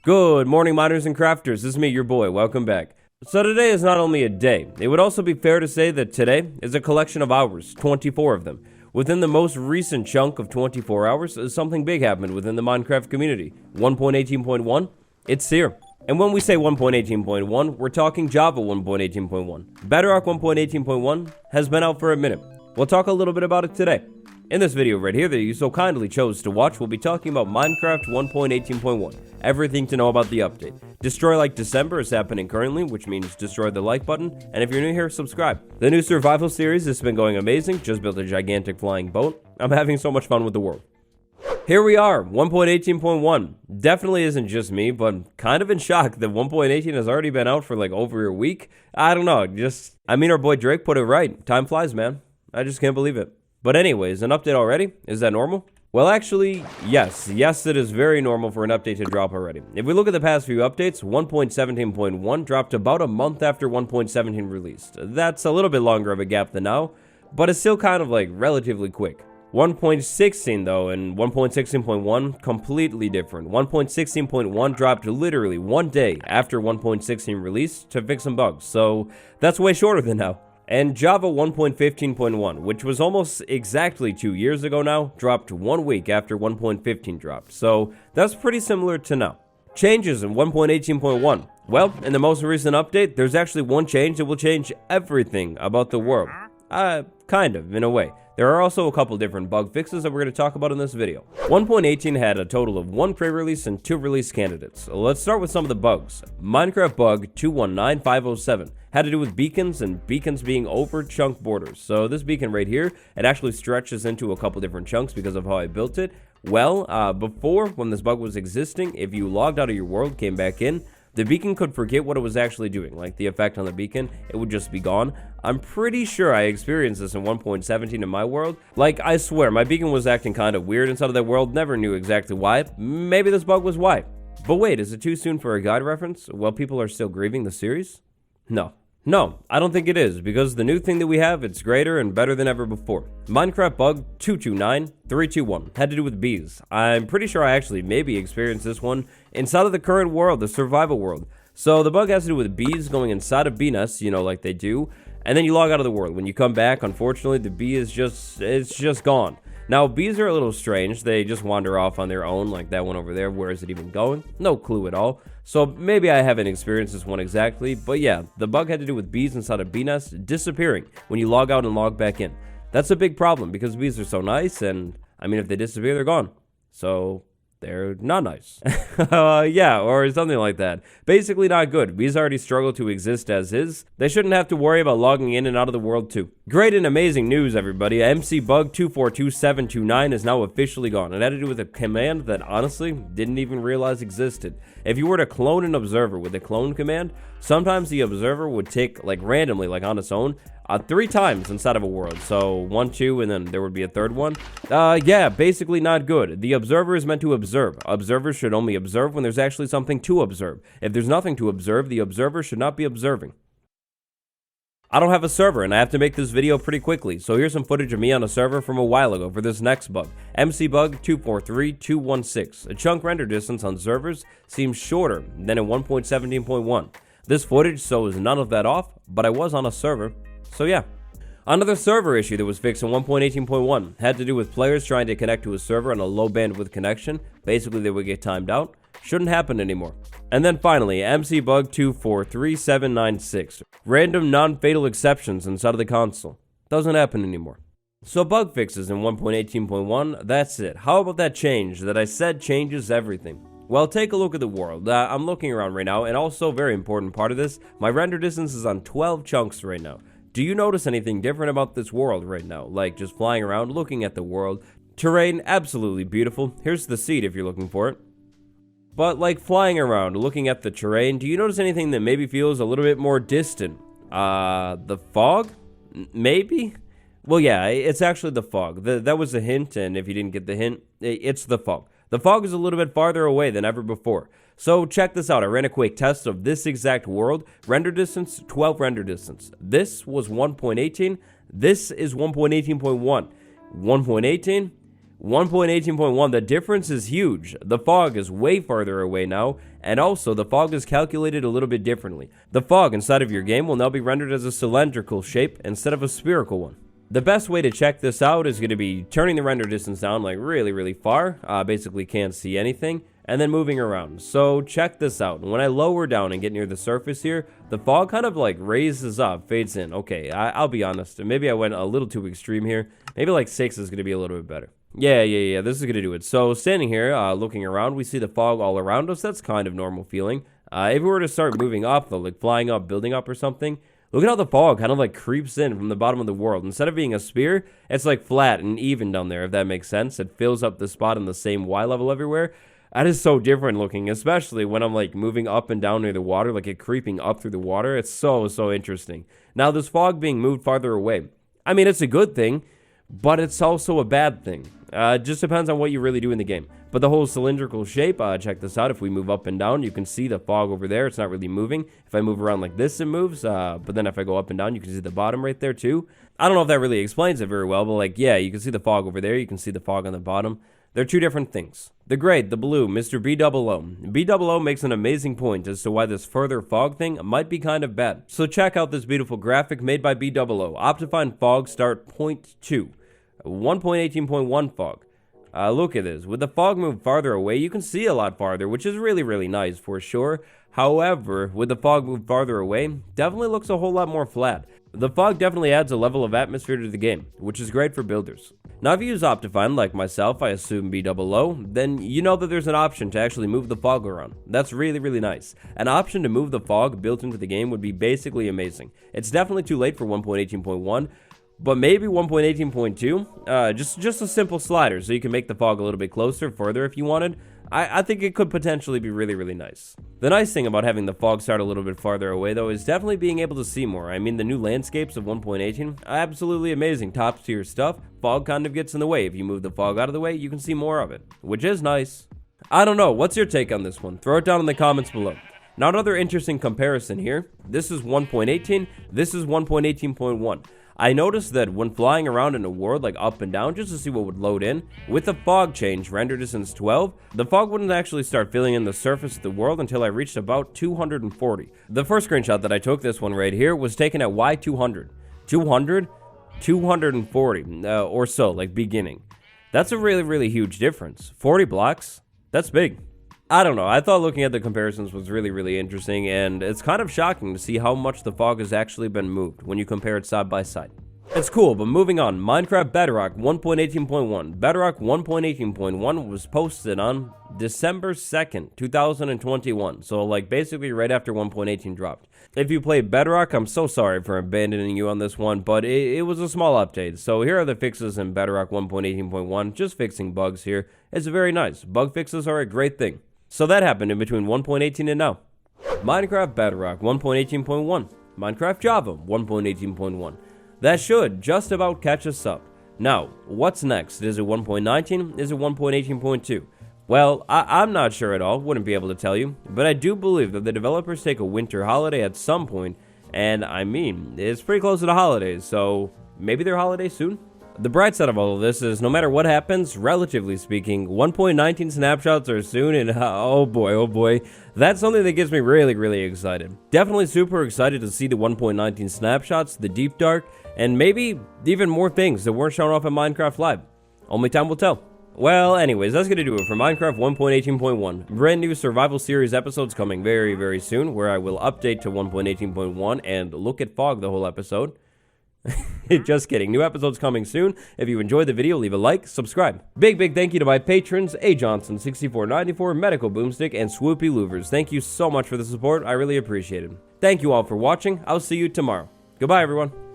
Good morning, miners and crafters. This is me, your boy. Welcome back. So today is not only a day, it would also be fair to say that today is a collection of hours, 24 of them. Within the most recent chunk of 24 hours, something big happened within the Minecraft community. 1.18.1, it's here. And when we say 1.18.1, we're talking Java 1.18.1. Bedrock 1.18.1 has been out for a minute. We'll talk a little bit about it today. In this video right here that you so kindly chose to watch, we'll be talking about Minecraft 1.18.1. Everything to know about the update. Destroy Like December is happening currently, which means destroy the like button. And if you're new here, subscribe. The new survival series has been going amazing. Just built a gigantic flying boat. I'm having so much fun with the world. Here we are, 1.18.1. Definitely isn't just me, but kind of in shock that 1.18 has already been out for like over a week. I don't know, our boy Drake put it right. Time flies, man. I just can't believe it. But anyways, an update already? Is that normal? Well, actually, yes, it is very normal for an update to drop already. If we look at the past few updates, 1.17.1 dropped about a month after 1.17 released. That's a little bit longer of a gap than now, but it's still kind of like relatively quick. 1.16 though, and 1.16.1 completely different. 1.16.1 dropped literally one day after 1.16 released to fix some bugs, so that's way shorter than now. And Java 1.15.1, which was almost exactly 2 years ago now, dropped 1 week after 1.15 dropped, so that's pretty similar to now. Changes in 1.18.1. Well, in the most recent update, there's actually one change that will change everything about the world. Kind of, in a way. There are also a couple different bug fixes that we're going to talk about in this video. 1.18 had a total of 1 pre-release and 2 release candidates. Let's start with some of the bugs. Minecraft bug 219507 had to do with beacons and beacons being over chunk borders. So this beacon right here, it actually stretches into a couple different chunks because of how I built it. Well, before, when this bug was existing, if you logged out of your world, came back in, the beacon could forget what it was actually doing, like the effect on the beacon, it would just be gone. I'm pretty sure I experienced this in 1.17 in my world. Like, I swear, my beacon was acting kind of weird inside of that world, never knew exactly why. Maybe this bug was why. But wait, is it too soon for a guide reference while people are still grieving the series? No, I don't think it is, because the new thing that we have, it's greater and better than ever before. Minecraft bug 229321 had to do with bees. I'm pretty sure I actually maybe experienced this one inside of the current world, the survival world. So the bug has to do with bees going inside of bee nests, you know, like they do, and then you log out of the world. When you come back, unfortunately, the bee is just gone. Now, bees are a little strange. They just wander off on their own, like that one over there. Where is it even going? No clue at all. So maybe I haven't experienced this one exactly, but yeah, the bug had to do with bees inside of bee nests disappearing when you log out and log back in. That's a big problem because bees are so nice, and I mean, if they disappear, they're gone. So they're not nice. Yeah, or something like that. Basically not good. Bees already struggle to exist as is. They shouldn't have to worry about logging in and out of the world too. Great and amazing news, everybody. MC bug 242729 is now officially gone. It had to do with a command that honestly didn't even realize existed. If you were to clone an observer with a clone command, sometimes the observer would tick like randomly, like on its own, 3 times inside of a world. So 1, 2, and then there would be a third one. Yeah, basically not good. The observer is meant to observe. Observers should only observe when there's actually something to observe. If there's nothing to observe, the observer should not be observing. I don't have a server, and I have to make this video pretty quickly, so here's some footage of me on a server from a while ago for this next bug. MC bug 243216. A chunk render distance on servers seems shorter than in 1.17.1. This footage shows none of that off, but I was on a server. So yeah. Another server issue that was fixed in 1.18.1 had to do with players trying to connect to a server on a low bandwidth connection. Basically, they would get timed out. Shouldn't happen anymore. And then finally, MC bug 243796. Random non-fatal exceptions inside of the console. Doesn't happen anymore. So bug fixes in 1.18.1, that's it. How about that change that I said changes everything? Well, take a look at the world. I'm looking around right now, and also very important part of this, my render distance is on 12 chunks right now. Do you notice anything different about this world right now? Like just flying around, looking at the world. Terrain, absolutely beautiful. Here's the seed if you're looking for it. But like flying around, looking at the terrain, do you notice anything that maybe feels a little bit more distant? The fog? Maybe? Well, yeah, it's actually the fog. That was a hint, and if you didn't get the hint, it's the fog. The fog is a little bit farther away than ever before. So check this out. I ran a quick test of this exact world. Render distance, 12 render distance. This was 1.18. This is 1.18.1. 1.18 1.18.1, the difference is huge. The fog is way farther away now, and also the fog is calculated a little bit differently. The fog inside of your game will now be rendered as a cylindrical shape instead of a spherical one. The best way to check this out is going to be turning the render distance down like really far, basically can't see anything, and then moving around. So check this out. When I lower down and get near the surface here, the fog kind of like raises up, fades in. Okay, I'll be honest, maybe I went a little too extreme here. Maybe like 6 is going to be a little bit better. Yeah, this is going to do it. So standing here, looking around, we see the fog all around us. That's kind of normal feeling. If we were to start moving up though, like flying up, building up or something, look at how the fog kind of like creeps in from the bottom of the world. Instead of being a spear, it's like flat and even down there, if that makes sense. It fills up the spot on the same Y level everywhere. That is so different looking, especially when I'm like moving up and down near the water, like it creeping up through the water. It's so interesting. Now this fog being moved farther away, I mean, it's a good thing, but it's also a bad thing. It just depends on what you really do in the game. But the whole cylindrical shape, check this out. If we move up and down, you can see the fog over there. It's not really moving. If I move around like this, it moves. But then if I go up and down, you can see the bottom right there too. I don't know if that really explains it very well, but like, yeah, you can see the fog over there. You can see the fog on the bottom. They're two different things. The gray, the blue, Mr. BOO. BOO makes an amazing point as to why this further fog thing might be kind of bad. So check out this beautiful graphic made by BOO. Optifine fog start 0.2. 1.18.1 fog. Look at this. With the fog moved farther away, you can see a lot farther, which is really nice for sure. However, with the fog moved farther away, definitely looks a whole lot more flat. The fog definitely adds a level of atmosphere to the game, which is great for builders. Now, if you use Optifine, like myself, I assume BOO, then you know that there's an option to actually move the fog around. That's really nice. An option to move the fog built into the game would be basically amazing. It's definitely too late for 1.18.1, but maybe 1.18.2, just a simple slider so you can make the fog a little bit closer, further if you wanted. I think it could potentially be really nice. The nice thing about having the fog start a little bit farther away though is definitely being able to see more. I mean, the new landscapes of 1.18 are absolutely amazing, top tier stuff. Fog kind of gets in the way. If you move the fog out of the way, you can see more of it, which is nice. I don't know, what's your take on this one? Throw it down in the comments below. Now another interesting comparison here. This is 1.18, this is 1.18.1. I noticed that when flying around in a world like up and down just to see what would load in, with the fog change, render distance 12, the fog wouldn't actually start filling in the surface of the world until I reached about 240. The first screenshot that I took, this one right here, was taken at Y200. 240 or so, like beginning. That's a really huge difference. 40 blocks, that's big. I don't know, I thought looking at the comparisons was really interesting, and it's kind of shocking to see how much the fog has actually been moved when you compare it side by side. It's cool, but moving on, Minecraft Bedrock 1.18.1. Bedrock 1.18.1 was posted on December 2nd, 2021, so like basically right after 1.18 dropped. If you played Bedrock, I'm so sorry for abandoning you on this one, but it was a small update. So here are the fixes in Bedrock 1.18.1, just fixing bugs here. It's very nice. Bug fixes are a great thing. So that happened in between 1.18 and now. Minecraft Bedrock 1.18.1. Minecraft Java 1.18.1. That should just about catch us up. Now, what's next? Is it 1.19? Is it 1.18.2? Well, I'm not sure at all, wouldn't be able to tell you, but I do believe that the developers take a winter holiday at some point, and I mean, it's pretty close to the holidays, so maybe their holiday soon? The bright side of all of this is no matter what happens, relatively speaking, 1.19 snapshots are soon, and oh boy, that's something that gets me really excited. Definitely super excited to see the 1.19 snapshots, the deep dark, and maybe even more things that weren't shown off in Minecraft Live. Only time will tell. Well, anyways, that's gonna do it for Minecraft 1.18.1. Brand new survival series episodes coming very soon, where I will update to 1.18.1 and look at fog the whole episode. Just kidding. New episodes coming soon. If you enjoyed the video, leave a like, subscribe. Big thank you to my patrons, A. Johnson, 6494, Medical Boomstick, and Swoopy Louvers. Thank you so much for the support. I really appreciate it. Thank you all for watching. I'll see you tomorrow. Goodbye, everyone.